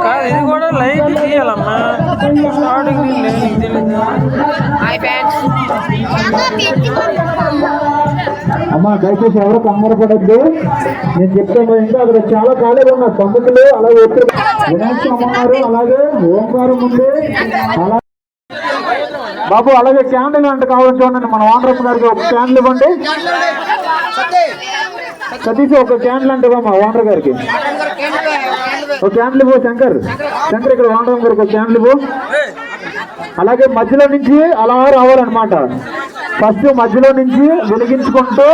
కాదు ఇది కూడా లైట్ తీయాలమ్మా అమ్మా దయచేసి ఎవరు కంగారు పడద్దు. నేను చెప్తాను ఇంకా అక్కడ చాలా ఖాళీగా ఉన్నారు పండుగలు. అలాగే వినాయక అమ్మవారు అలాగే ఓంకారం ఉంది. అలా బాబు అలాగే క్యాండిల్ అంటే కావాలి చూడండి. మన ఓనరమ్మ గారికి ఒక క్యాండిల్ ఇవ్వండి. సతీష్ ఒక క్యాండిల్ అంటే మా ఓనర్ గారికి ఒక క్యాండిల్ ఇవ్వు. శంకర్ ఇక్కడ ఓనరమ్మ గారికి ఒక క్యాండిల్ ఇవ్వు. అలాగే మధ్యలో నుంచి అలా రావాలన్నమాట. ఫస్ట్ మధ్యలో నుంచి వెలిగించుకుంటూ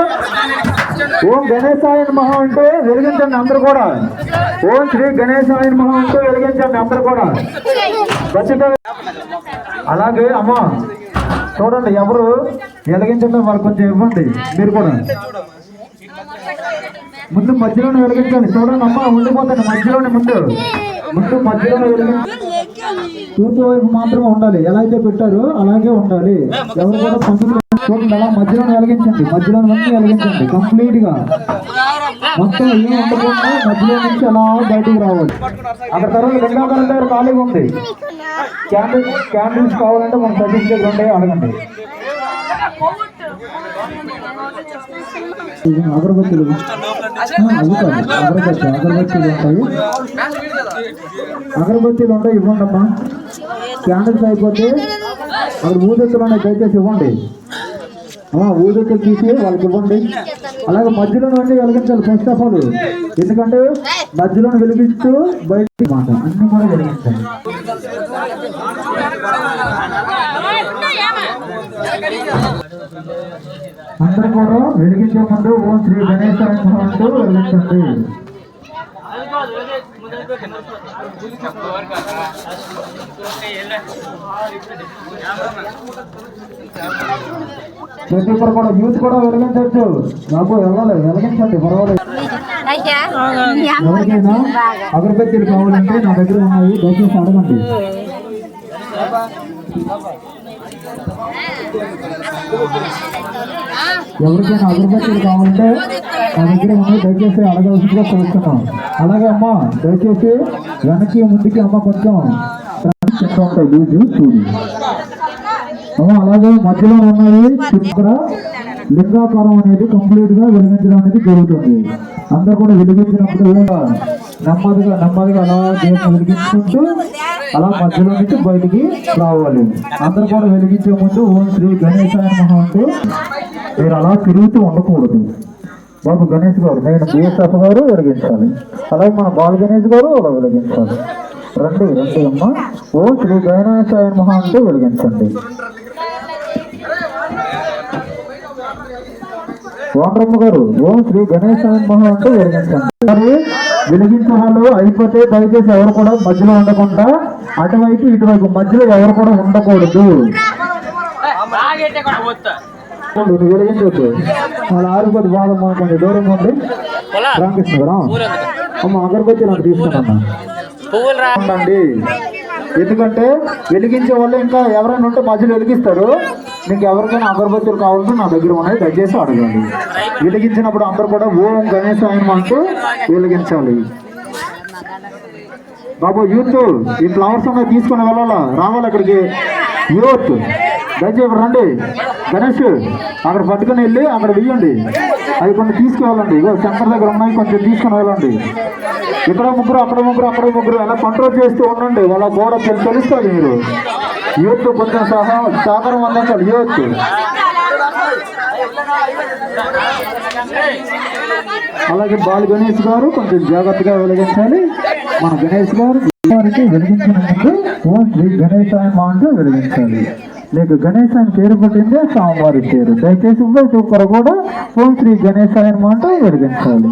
ఓం గణేశాయ నమః అంటే వెలిగించండి అందరు కూడా. ఓం శ్రీ గణేశాయ నమః అంటే వెలిగించండి అందరు కూడా. అలాగే అమ్మ చూడండి ఎవరు వెలిగించండి వాళ్ళు కొంచెం ఇవ్వండి. మీరు కూడా ముందు మధ్యలోనే వెలిగించండి. చూడండి అమ్మ ఉండిపోతాను మధ్యలోనే ముందు మధ్యలోనే వెలిగించండి. తూర్పు వైపు మాత్రమే ఉండాలి. ఎలా అయితే పెట్టారో అలాగే ఉండాలి. ఎవరు కూడా పండుగ చూడండి అలా మధ్యలోనే వెలిగించండి. మధ్యలోనే వెలిగించండి కంప్లీట్ గా మొత్తం ఏం ఉండకుండా మధ్యలో నుంచి అలా బయటికి రావాలి. అక్కడ తర్వాత లింగాకరణ దగ్గర ఖాళీగా ఉంది. క్యాండిల్స్ కావాలంటే మన సర్టిఫికేట్ దగ్గర ఉండే అడగండి. అగరబత్తులు అగరబత్తీలు ఉంటాయి ఇవ్వండి అమ్మా. క్యాండిల్స్ అయిపోతే అక్కడ ఊదెత్తులు ఉన్నాయి దయచేసి ఇవ్వండి. ఊదెత్తులు తీసి వాళ్ళకి ఇవ్వండి. అలాగే మధ్యలోనే అన్ని వెలిగించాలి ఫస్ట్ ఆఫ్ ఆల్. ఎందుకంటే మధ్యలోనే వెలిగిస్తూ బయట మాట అన్ని కూడా వెలిగించాలి. అందరూ కూడా వెలిగించే ముందు ఓం శ్రీ గణేశాయ నమః అంటూ వెలిగించండి. ప్రతి ఒక్కరు కూడా యూత్ కూడా వెలిగించవచ్చు. నాకు వెళ్ళాలి వెలిగించండి పర్వాలేదు. ఎవరికైనా అగరబత్తీలు కావాలంటే నా దగ్గర ఉన్నాయి దయచేసి అడగండి. ఎవరికైనా అగరబత్తీలు కావాలంటే నా దగ్గర ఉన్నాయి దయచేసి అడగవలసిందిగా కోరుతున్నాం. అలాగే అమ్మ దయచేసి వెనక్కి ముందుకి అమ్మ కొంచెం ఉంటాయి లూజు చూడు అమ్మ. అలాగే మధ్యలో ఉన్నాయి ఇక్కడ లింగాకారం అనేది కంప్లీట్ గా వెలిగించడం అనేది జరుగుతుంది. అందరు కూడా వెలిగించినప్పుడు నెమ్మదిగా అలా దీపం వెలిగించుకుంటూ అలా మధ్యలో నుంచి బయటికి రావాలి. అందరు కూడా వెలిగించే ముందు ఓం శ్రీ గణేశాయ నమః అంటూ మీరు అలా తిరుగుతూ ఉండకూడదు. బాబు గణేష్ గారు నేను బిఎస్ఎఫ్ గారు వెలిగించాలి. అలాగే మన బాల గణేష్ గారు అలా వెలిగించాలి. రండి అమ్మ ఓం శ్రీ గణేశాయ నమః అంటూ వెలిగించండి. ఓనరమ్మ గారు ఓం శ్రీ గణేశాయ నమః అంటూ వెలిగించండి. వెలిగించే వాళ్ళు అయిపోతే దయచేసి ఎవరు కూడా మధ్యలో ఉండకుండా అటువైపు ఇటువైపు మధ్యలో ఎవరు కూడా ఉండకూడదు. వెలిగించవచ్చు. వాళ్ళ ఆరుపతి బాధ కొంచెం దూరంగా ఉండి రామకృష్ణ గారు అమ్మ అగరబత్తి నాకు తీసుకున్నా ఉండండి. ఎందుకంటే వెలిగించే వాళ్ళు ఇంకా ఎవరైనా ఉంటే మధ్యలో వెలిగిస్తారు. మీకు ఎవరికైనా అగరబత్తులు కావాలంటే నా దగ్గర ఉన్నాయి దయచేసి అడగండి. వెలిగించినప్పుడు అందరూ కూడా ఓం గణేశాయ నమః అంటూ వెలిగించాలి. బాబు యూత్ ఈ ఫ్లవర్స్ అన్నీ తీసుకొని వెళ్ళాలా రావాలి అక్కడికి. యూత్ దయచేసి రండి. గణేష్ అక్కడ పట్టుకుని వెళ్ళి అక్కడ వెయ్యండి. అవి కొన్ని తీసుకువెళ్ళండి. ఇగో శంకర్ దగ్గర ఉన్నాయి కొంచెం తీసుకుని వెళ్ళండి. ఇక్కడ ముగ్గురు అక్కడ ముగ్గురు అలా కంట్రోల్ చేస్తూ ఉండండి. వాళ్ళ గోడ తెలుస్తుంది. మీరు యూత్ కొంచెం సహకారం అందించాలి. యూత్ అలాగే బాల గణేష్ గారు కొంచెం జాగ్రత్తగా వెలిగించాలి. మన గణేష్ గారు వారికి వెలిగించిన ముందు ఓం శ్రీ గణేశాయ నమః అంటూ వెలిగించాలి. మీకు గణేశాయని పేరు పుట్టిందే స్వామివారి పేరు. దయచేసి ఒక్కరు కూడా ఓం శ్రీ గణేశాయ నమః అంటూ వెలిగించాలి.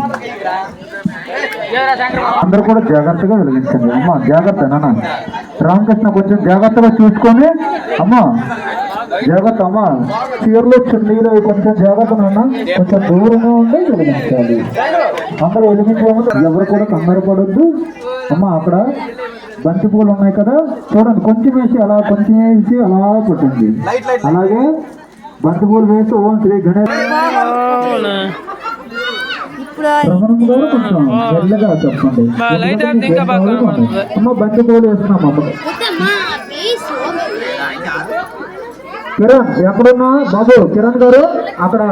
అందరూ కూడా జాగ్రత్తగా వెలిగించండి. అమ్మ జాగ్రత్త నాన్న రామకృష్ణ కొంచెం జాగ్రత్తగా చూసుకొని అమ్మ జాగ్రత్త అమ్మ. చీరలో చున్నీలు కొంచెం జాగ్రత్త నాన్న కొంచెం దూరంగా ఉండి వెలిగించాలి. అందరూ వెలిగించే ముందు ఎవరు కూడా కంగారు పడొద్దు. అమ్మ అక్కడ బంతి పూలు ఉన్నాయి కదా చూడండి కొంచెం వేసి అలా పెట్టండి. అలాగే బంతిపూలు వేస్తూ ఓం శ్రీ గణేష్ రమణం గారు కొంచెం మెల్లగా చెప్పండి. అమ్మ బంతిపూలు వేస్తున్నాం అమ్మ. కిరణ్ ఎక్కడున్నా బాబు? కిరణ్ గారు అక్కడ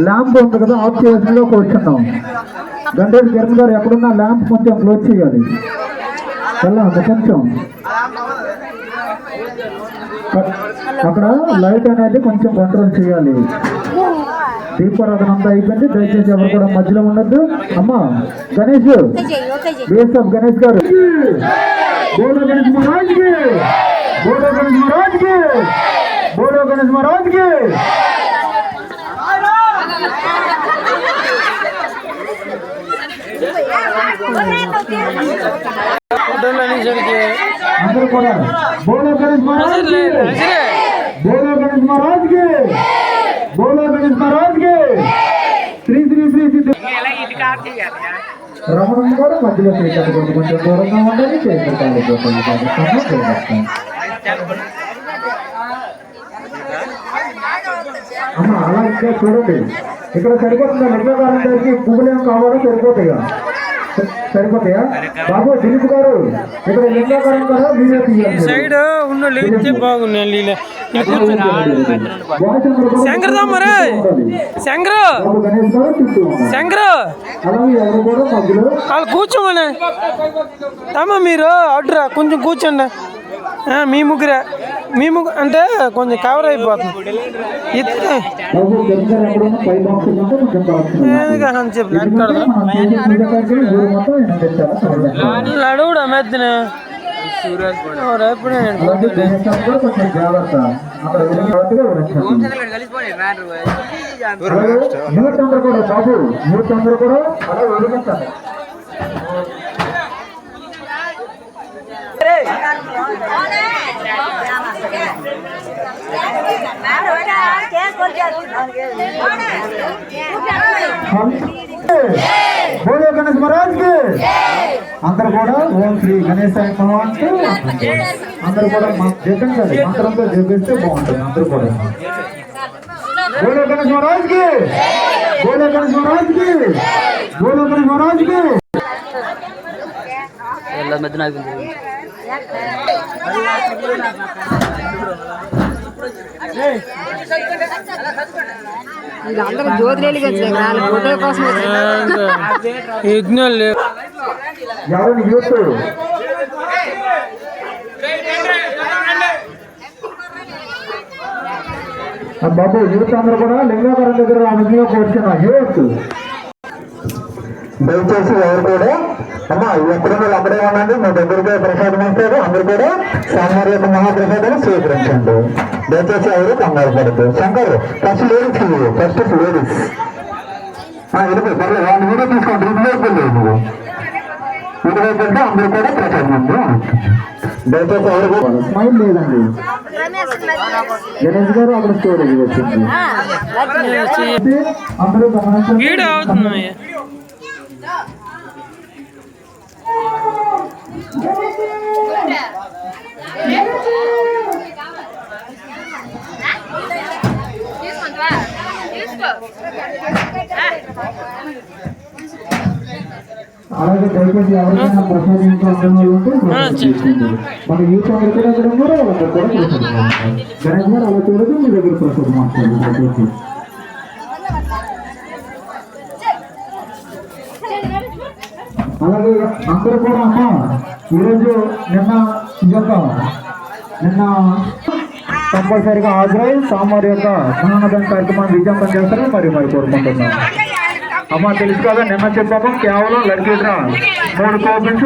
ల్యాంప్ ఉంది కదా, ఆఫ్ చేయాల్సిందిగా కూర్చున్నాం. గంటేటి కిరణ్ గారు ఎక్కడున్నా ల్యాంప్ కొంచెం క్లోజ్ చేయాలి. కొంచెం అక్కడ లైట్ అనేది కొంచెం కంట్రోల్ చేయాలి. దీపారాధన అంతా అయిపోయింది. దయచేసి ఎవరు కూడా మధ్యలో ఉండద్దు. అమ్మా గణేష్ బిఎస్ఎఫ్ గణేష్ గారు బోలో గణేష్ మహారాజ్ కి, బోలో గణేష్ మహారాజ్ కి, బోలో గణేష్ మహారాజ్ కి. అందరూ కూడా బోలో గణేష్ మహారాజ్ కి, బోలో గణేష్ మహారాజ్ కి, బోలో గణేష్ మహారాజ్ కి. శ్రీ శ్రీ శ్రీ శ్రీ రమణం కూడా మధ్యలో చేయాలి. కొంచెం దూరంగా ఉండాలి. అమ్మ అలా ఇంకా చూడండి. ఇక్కడ సరిపోతుందా? లింగకారం దగ్గరికి పువ్వులు ఏం కావాలో సరిపోతాయా? సరిపోతాయా బాబు? దిలీప్ గారు ఇక్కడ లింగకారం కదా మీరే తీయాలి. సైడ్ ఉన్న బాగున్నాయి. శంకర్ వాళ్ళు కూర్చోమని తమ్మ మీరు అడ్డురా కొంచెం కూర్చోండి. మీ ముగ్గురే అంటే కొంచెం కవర్ అయిపోతుంది. అడుగుడా మెద్దిన బోలో గణేష్ మహారాజ్ కి. అందరు కూడా ఓం శ్రీ గణేశాయ నమః అంటూ అందరు కూడా జపించాలి. మంత్రంతో జపిస్తే బాగుంటుంది. అందరూ కూడా బోలో గణేష్ మహారాజ్ కి, బోలో గణేష్ మహారాజ్ కి, బోలో గణేష్ మహారాజ్ కి. వీళ్ళందరూ జ్యోతిరేలి ఫోటో కోసం ఎవరిని యూత్ బాబు యూత్ అందరూ కూడా లింగాపురం దగ్గర అనుమతిగా కూర్చున్నా. యూత్ దయచేసి ఎవరు కూడా అమ్మా ఎక్కడ అక్కడే ఉండండి. మీ దగ్గరగా ప్రసాదం ఇస్తారు. అందరూ కూడా స్వామివారి యొక్క మహాప్రసాదాన్ని స్వీకరించండి. దయచేసి ఎవరు కంగారు పడద్దు. శంకర్ ఫస్ట్ లేడీస్ లేడీస్ పర్లేదు. వాళ్ళు వీడియో తీసుకోండి. ఇటువైపు లేదు, ఇటువైపు వెళ్తే అందరూ కూడా ప్రసాదం. దయచేసి ఎవరు కూడా స్మైల్ లేదండి. గణేష్ గారు అక్కడ స్టోరేజ్ వచ్చింది. అందరూ గమనించండి. అలాగే దయచేసి ఎవరికైనా ప్రసాదించాలి మన యూత్ అందరూ కూడా అక్కడ ఉన్నారు. వాళ్ళందరూ కూడా ప్రసాదం. గణేష్ గారు అలా చూడదు. మీ దగ్గర ప్రసాదం మాట్లాడారు. అలాగే అందరూ కూడా అమ్మ ఈరోజు నిన్న కంపల్సరిగా హాజరై స్వామివారి యొక్క స్నానదాన కార్యక్రమాన్ని విజయవంతం చేస్తారని మరి కోరుకుంటున్నాం. అమ్మ తెలుసు కదా, నిన్న చెప్పాము కేవలం లక్కీ డ్రా 3 కూపన్స్